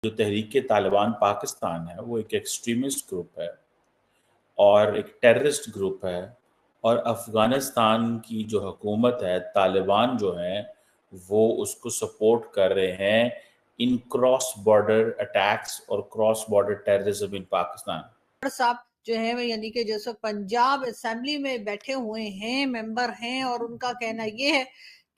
जो तहरीक तालिबान पाकिस्तान है वो एक एक्सट्रीमिस्ट ग्रुप है और एक टेररिस्ट ग्रुप है, और अफ़गानिस्तान की जो हुकूमत है, तालिबान जो हैं, वो उसको सपोर्ट कर रहे हैं इन क्रॉस बॉर्डर अटैक्स और cross border terrorism in Pakistan. साहब जो है वो यानी कि जो पंजाब असेंबली में बैठे हुए हैं, मेंबर हैं, और उनका कहना ये है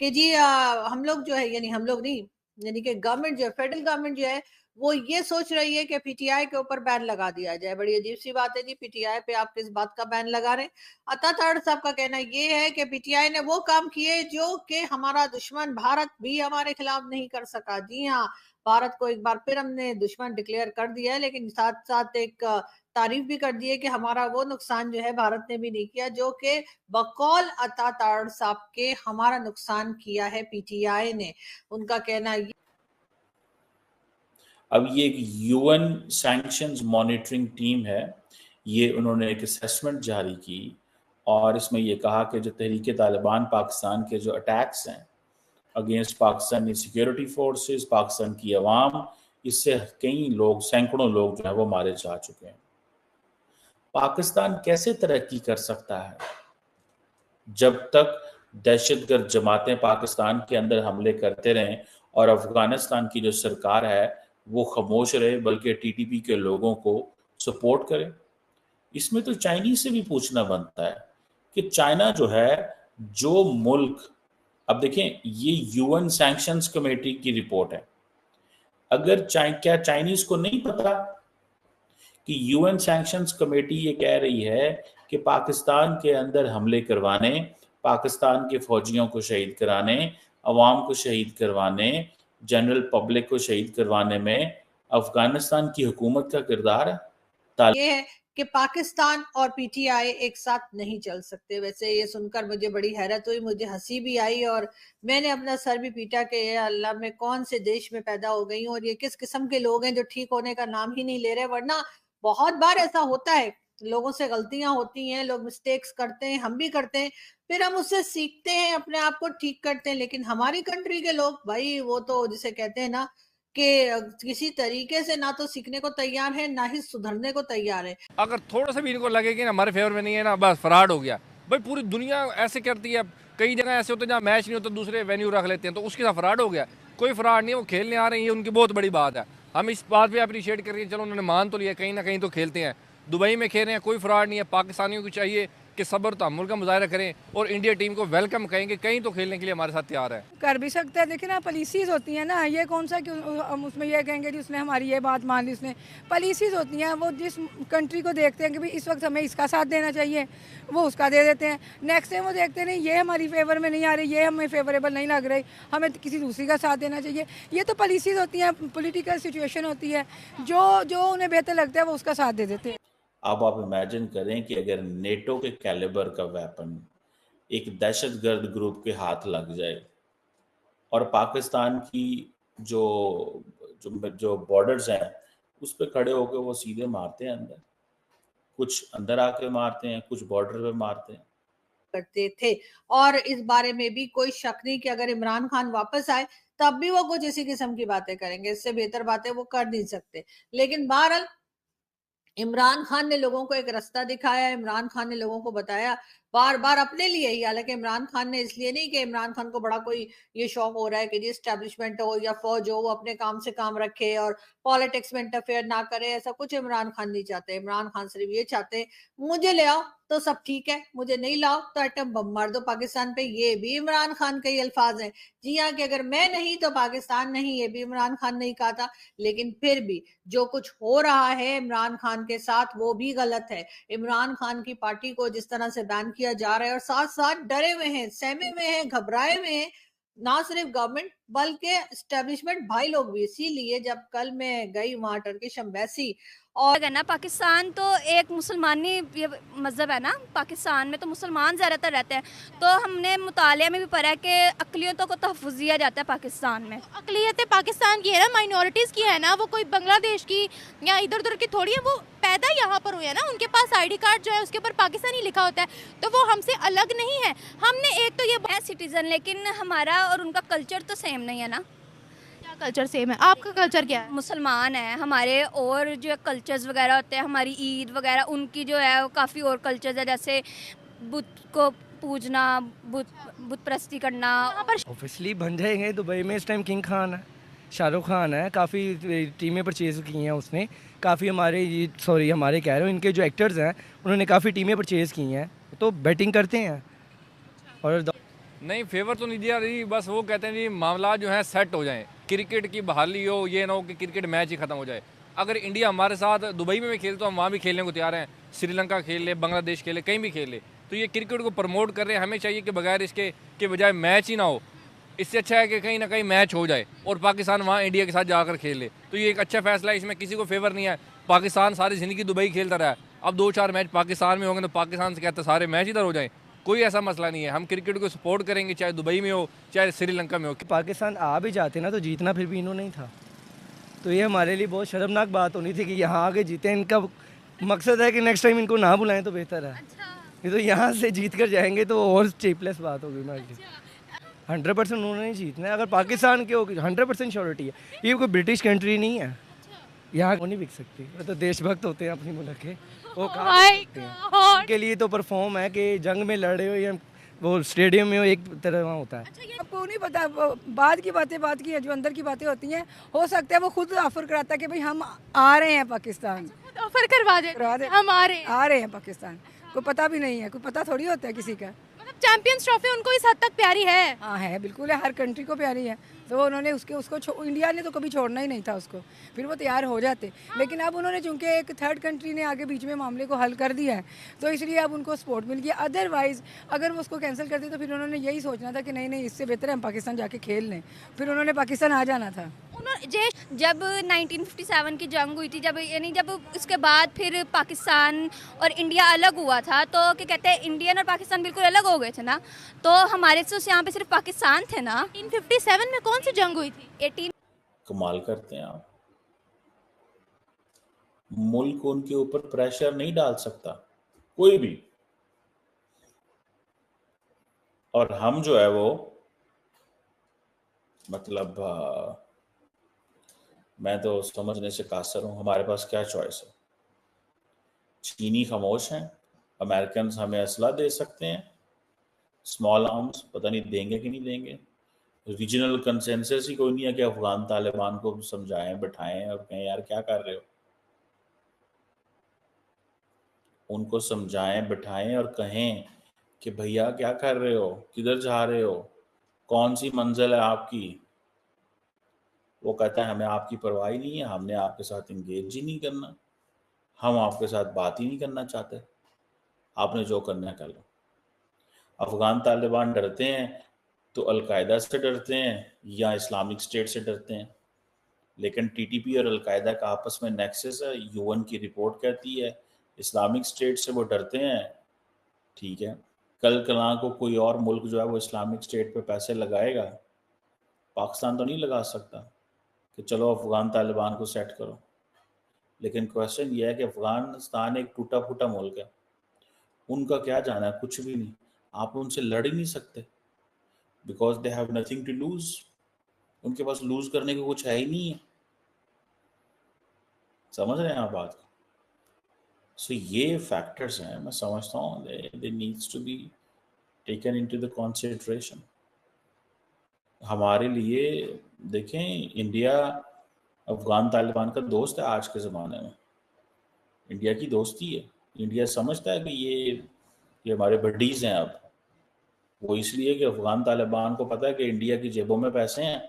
कि जी हम लोग जो है, यानी हम लोग नहीं, यानी कि गवर्नमेंट जो है, फेडरल गवर्नमेंट जो है वो ये सोच रही है कि पीटीआई के ऊपर बैन लगा दिया जाए। बड़ी अजीब सी बात है जी, पीटीआई पे आप किस बात का बैन लगा रहे हैं? अता ताड़ साहब का कहना ये है कि पीटीआई ने वो काम किए जो कि हमारा दुश्मन भारत भी हमारे खिलाफ नहीं कर सका। जी हाँ, भारत को एक बार फिर हमने दुश्मन डिक्लेयर कर दिया है, लेकिन साथ साथ एक तारीफ भी कर दी है कि हमारा वो नुकसान जो है भारत ने भी नहीं किया जो कि बकौल अता ताड़ साहब के हमारा नुकसान किया है पीटीआई ने। उनका कहना ये अब ये एक यूएन सैंक्शंस मॉनिटरिंग टीम है, ये उन्होंने एक असेसमेंट जारी की और इसमें ये कहा कि जो तहरीक तालिबान पाकिस्तान के जो अटैक्स हैं against Pakistani security forces, Pakistan की अवाम, इससे कई लोग, सैकड़ों लोग जो है वो मारे जा चुके हैं। पाकिस्तान कैसे तरक्की कर सकता है जब तक दहशतगर्द जमातें पाकिस्तान के अंदर हमले करते रहें और अफगानिस्तान की जो सरकार है वो खामोश रहे, बल्कि टीटीपी के लोगों को सपोर्ट करे। इसमें तो चाइनीज से भी पूछना बनता है कि चाइना जो है, जो मुल्क, अब देखें ये यूएन सैंक्शंस कमेटी की रिपोर्ट है, अगर क्या चाइनीज को नहीं पता कि यूएन सैंक्शंस कमेटी ये कह रही है कि पाकिस्तान के अंदर हमले करवाने, पाकिस्तान के फौजियों को शहीद कराने, अवाम को शहीद करवाने, जनरल पब्लिक को शहीद करवाने में अफगानिस्तान की हुकूमत का किरदार है। ये है कि पाकिस्तान और पीटीआई एक साथ नहीं चल सकते। वैसे ये सुनकर मुझे बड़ी हैरत हुई, मुझे हंसी भी आई और मैंने अपना सर भी पीटा कि ये अल्लाह, मैं कौन से देश में पैदा हो गई हूँ और ये किस किस्म के लोग हैं जो ठीक होने का नाम ही नहीं ले रहे। वरना बहुत बार ऐसा होता है, लोगों से गलतियां होती हैं, लोग मिस्टेक्स करते हैं, हम भी करते हैं, फिर हम उससे सीखते हैं, अपने आप को ठीक करते हैं। लेकिन हमारी कंट्री के लोग भाई, वो तो जिसे कहते हैं ना कि किसी तरीके से ना तो सीखने को तैयार है, ना ही सुधरने को तैयार है। अगर थोड़ा सा भी इनको लगे कि ना हमारे फेवर में नहीं है ना, बस फ्रॉड हो गया। भाई पूरी दुनिया ऐसे करती है, कई जगह ऐसे होते हैं जहाँ मैच नहीं होता दूसरे वेन्यू रख लेते हैं, तो उसके साथ फ्रॉड हो गया। कोई फ्रॉड नहीं है, वो खेलने आ रहे हैं, ये उनकी बहुत बड़ी बात है। हम इस बात पे अप्रिशिएट करिए, चलो उन्होंने मान तो लिया, कहीं ना कहीं तो खेलते हैं, दुबई में खेल रहे हैं, कोई फ्रॉड नहीं है। पाकिस्तानियों को चाहिए कि सब्र तहम्मुल का मुजाहरा करें और इंडिया टीम को वेलकम कहेंगे, कहीं तो खेलने के लिए हमारे साथ तैयार है। कर भी सकते हैं, देखिए ना पॉलिसीज़ होती हैं ना, ये कौन सा कि हम उसमें ये कहेंगे कि उसने हमारी ये बात मान ली। उसने पॉलिसीज़ होती हैं, वो जिस कंट्री को देखते हैं कि भाई इस वक्त हमें इसका साथ देना चाहिए, वो उसका दे देते हैं। नेक्स्ट टाइम वो देखते नहीं, ये हमारी फेवर में नहीं आ रही, ये हमें फेवरेबल नहीं लग रही, हमें किसी दूसरी का साथ देना चाहिए। ये तो पॉलिसीज़ होती हैं, पॉलिटिकल सिचुएशन होती है, जो जो उन्हें बेहतर लगता है वो उसका साथ दे देते हैं। अब आप इमेजिन करें कि अगर नेटो के कैलिबर का वेपन एक दहशतगर्द ग्रुप के हाथ लग जाए और पाकिस्तान की जो जो जो बॉर्डर्स हैं उस पे खड़े होकर वो सीधे मारते हैं अंदर, कुछ अंदर आके मारते हैं, कुछ बॉर्डर पे मारते हैं। करते थे। और इस बारे में भी कोई शक नहीं कि अगर इमरान खान वापस आए तब भी वो कुछ इसी किस्म की बातें करेंगे, इससे बेहतर बातें वो कर नहीं सकते। लेकिन बहरहाल इमरान खान ने लोगों को एक रास्ता दिखाया, इमरान खान ने लोगों को बताया बार बार अपने लिए ही। हालांकि इमरान खान ने इसलिए नहीं कि इमरान खान को बड़ा कोई ये शौक हो रहा है कि जी एस्टेब्लिशमेंट हो या फौज हो, वो अपने काम से काम रखे और पॉलिटिक्स में इंटरफेयर ना करे, ऐसा कुछ इमरान खान नहीं चाहते। इमरान खान सिर्फ ये चाहते हैं मुझे ले आओ तो सब ठीक है, मुझे नहीं लाओ तो एटम बम मार दो पाकिस्तान पे। ये भी इमरान खान के ही अल्फाज हैं। जी हाँ, कि अगर मैं नहीं तो पाकिस्तान नहीं, ये भी इमरान खान नहीं कहा था। लेकिन फिर भी जो कुछ हो रहा है इमरान खान के साथ वो भी गलत है। इमरान खान की पार्टी को जिस तरह से बैन किया जा रहा है और साथ साथ डरे हुए हैं, सहमे हुए हैं, घबराए हुए हैं, ना सिर्फ गवर्नमेंट बल्कि एस्टेब्लिशमेंट भाई लोग भी। इसीलिए जब कल मैं गई वहां टर्किश एम्बेसी और है ना, पाकिस्तान तो एक मुसलमानी ये मज़हब है ना, पाकिस्तान में तो मुसलमान ज़्यादातर रहते हैं, तो हमने मुतालिया में भी पढ़ा है कि अक़लियतों को तहफ़्फ़ुज़ दिया जाता है पाकिस्तान में। अक़लियतें पाकिस्तान की है ना, माइनॉरिटीज़ की है ना, वो कोई बांग्लादेश की या इधर उधर की थोड़ी है, वो पैदा यहाँ पर हुए हैं ना, उनके पास आईडी कार्ड जो है उसके ऊपर पाकिस्तानी लिखा होता है, तो वो हमसे अलग नहीं है। हमने एक तो ये है सिटीज़न, लेकिन हमारा और उनका कल्चर तो सेम नहीं है ना। कल्चर सेम है। आपका कल्चर क्या है? मुसलमान है हमारे, और जो कल्चर्स वगैरह होते हैं हमारी ईद वगैरह, उनकी जो है वो काफ़ी और कल्चर्स है, जैसे बुत को पूजना, बुत बुत परस्ती करना। यहाँ पर ऑब्वियसली बन जाएंगे। दुबई में इस टाइम किंग खान है, शाहरुख खान है, काफ़ी टीमें परचेज़ की हैं उसने, काफ़ी हमारे कह रहे हो इनके जो एक्टर्स हैं उन्होंने काफ़ी टीमें परचेज़ की हैं, तो बैटिंग करते हैं। और नहीं, फेवर तो नहीं दिया जी, बस वो कहते हैं जी मामला जो है सेट हो जाए, क्रिकेट की बहाली हो, ये ना हो कि क्रिकेट मैच ही ख़त्म हो जाए। अगर इंडिया हमारे साथ दुबई में भी खेले तो हम वहाँ भी खेलने को तैयार हैं, श्रीलंका खेल ले, बांग्लादेश खेले, कहीं भी खेल ले। तो ये क्रिकेट को प्रमोट कर रहे हैं, हमें चाहिए कि बगैर इसके के बजाय मैच ही ना हो। इससे अच्छा है कि कहीं ना कहीं मैच हो जाए और पाकिस्तान वहाँ इंडिया के साथ जाकर खेल ले। तो ये एक अच्छा फैसला है, इसमें किसी को फेवर नहीं है। पाकिस्तान सारी ज़िंदगी दुबई खेलता रहा है, अब 2-4 मैच पाकिस्तान में होंगे तो पाकिस्तान से कहते सारे मैच इधर हो जाएं, कोई ऐसा मसला नहीं है। हम क्रिकेट को सपोर्ट करेंगे, चाहे दुबई में हो चाहे श्रीलंका में हो। पाकिस्तान आ भी जाते ना तो जीतना फिर भी इन्होंने ही था, तो ये हमारे लिए बहुत शर्मनाक बात होनी थी कि यहाँ आके जीते। इनका मकसद है कि नेक्स्ट टाइम इनको ना बुलाएं तो बेहतर है। ये तो यहाँ से जीत कर जाएंगे तो और चीपलेस बात होगी ना। 100% उन्होंने ही जीतना है। अगर पाकिस्तान के होगी 100% श्योरिटी है, ये कोई ब्रिटिश कंट्री नहीं है, यहाँ वो नहीं बिक सकती। वो तो देशभक्त होते हैं अपनी मुल्क के, वो कहाँ बिक सकते हैं। उनके लिए तो परफॉर्म है कि जंग में लड़े हो या वो स्टेडियम में हो, एक तरह वहाँ होता है। आपको नहीं पता, बाद की बात की है, जो अंदर की बातें होती हैं, हो सकता है वो खुद ऑफर कराता है कि भाई हम आ रहे हैं पाकिस्तान, ऑफर करवा दे हम आ रहे हैं पाकिस्तान। कोई पता भी नहीं है, कोई पता थोड़ी होता है किसी का। मतलब चैंपियंस ट्रॉफी उनको इस हद तक प्यारी है। हाँ है, बिल्कुल है, हर कंट्री को प्यारी है। तो उन्होंने उसको इंडिया ने तो कभी छोड़ना ही नहीं था उसको, फिर वो तैयार हो जाते। लेकिन अब उन्होंने चूंकि एक थर्ड कंट्री ने आगे बीच में मामले को हल कर दिया है, तो इसलिए अब उनको सपोर्ट मिल गया। अदरवाइज अगर वो उसको कैंसिल करते तो फिर उन्होंने यही सोचना था कि नहीं इससे बेहतर है हम पाकिस्तान जाके खेल लें, फिर उन्होंने पाकिस्तान आ जाना था। जब 1957 की जंग हुई थी, जब उसके बाद फिर पाकिस्तान और इंडिया अलग हुआ था, तो क्या कहते हैं इंडियन और पाकिस्तान बिल्कुल अलग हो गए थे ना, तो हमारे तो यहाँ पे सिर्फ पाकिस्तान थे ना। 1957 में कौन सी जंग हुई थी? 18। कमाल करते हैं आप, मुल्क उनके ऊपर प्रेशर नहीं डाल सकता कोई भी, और हम जो है वो मतलब मैं तो समझने से कासर हूं। हमारे पास क्या चॉइस है? चीनी खामोश हैं, अमेरिकन हमें असला दे सकते हैं, स्मॉल आर्म्स, पता नहीं देंगे कि नहीं देंगे। रीजनल कंसेंसस ही कोई नहीं है कि अफगान तालिबान को समझाएं, बैठाएं और कहें यार क्या कर रहे हो। उनको समझाएं, बैठाएं और कहें कि भैया क्या कर रहे हो, किधर जा रहे हो, कौन सी मंजिल है आपकी। वो कहता है हमें आपकी परवाह ही नहीं है, हमने आपके साथ इंगेज ही नहीं करना, हम आपके साथ बात ही नहीं करना चाहते, आपने जो करना है कर लो। अफगान तालिबान डरते हैं तो अलकायदा से डरते हैं या इस्लामिक स्टेट से डरते हैं, लेकिन टीटीपी और अलकायदा का आपस में नेक्सस है। यूएन की रिपोर्ट कहती है इस्लामिक स्टेट से वो डरते हैं, ठीक है। कल कलां को कोई और मुल्क जो है वो इस्लामिक स्टेट पे पैसे लगाएगा, पाकिस्तान तो नहीं लगा सकता कि चलो अफगान तालिबान को सेट करो। लेकिन क्वेश्चन ये है कि अफगानिस्तान एक टूटा फूटा मुल्क है, उनका क्या जाना है, कुछ भी नहीं। आप उनसे लड़ ही नहीं सकते because they have nothing to lose. उनके पास लूज करने को कुछ है ही नहीं है। समझ रहे हैं आप बात को? सो ये फैक्टर्स हैं, मैं समझता हूँ they needs to be taken into the consideration. हमारे लिए देखें, इंडिया अफगान तालिबान का दोस्त है आज के ज़माने में, इंडिया की दोस्ती है। इंडिया समझता है कि ये हमारे बडीज़ हैं। अब वो इसलिए कि अफगान तालिबान को पता है कि इंडिया की जेबों में पैसे हैं,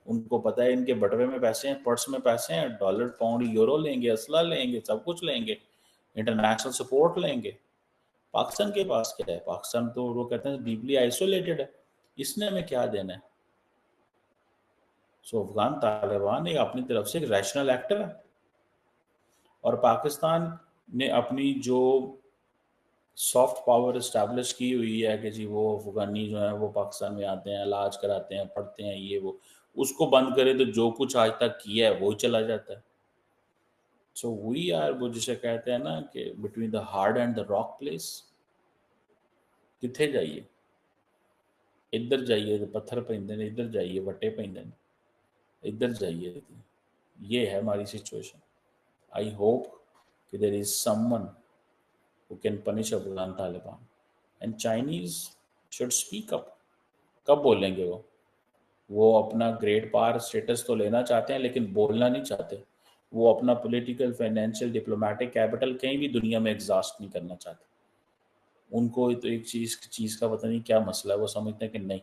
उनको पता है इनके बटवे में पैसे हैं, पर्स में पैसे हैं, डॉलर पाउंड यूरो लेंगे, असला लेंगे, सब कुछ लेंगे, इंटरनेशनल सपोर्ट लेंगे। पाकिस्तान के पास क्या है? पाकिस्तान तो वो कहते हैं डीपली आइसोलेटेड है, इसने हमें क्या देना है। सो अफगान तालिबान एक अपनी तरफ से एक रैशनल एक्टर है, और पाकिस्तान ने अपनी जो सॉफ्ट पावर इस्टेब्लिश की हुई है कि जी वो अफगानी जो है वो पाकिस्तान में आते हैं, इलाज कराते हैं, पढ़ते हैं, ये वो, उसको बंद करे तो जो कुछ आज तक किया है वो चला जाता है। सो वी आर, वो जिसे कहते हैं ना कि between the hard and the rock place. किथे जाइए, इधर जाइए तो पत्थर पैंदे ने, इधर जाइए वट्टे पैंदे ने। इधर जाइए। ये है हमारी सिचुएशन। आई होप कि there is someone who can punish Afghan Taliban and Chinese should speak up. कब बोलेंगे वो अपना ग्रेट पावर स्टेटस तो लेना चाहते हैं लेकिन बोलना नहीं चाहते। वो अपना पॉलिटिकल, फाइनेंशियल, डिप्लोमेटिक कैपिटल कहीं भी दुनिया में एग्जॉस्ट नहीं करना चाहते। उनको तो एक चीज़ का पता नहीं क्या मसला है, वो समझते हैं कि नहीं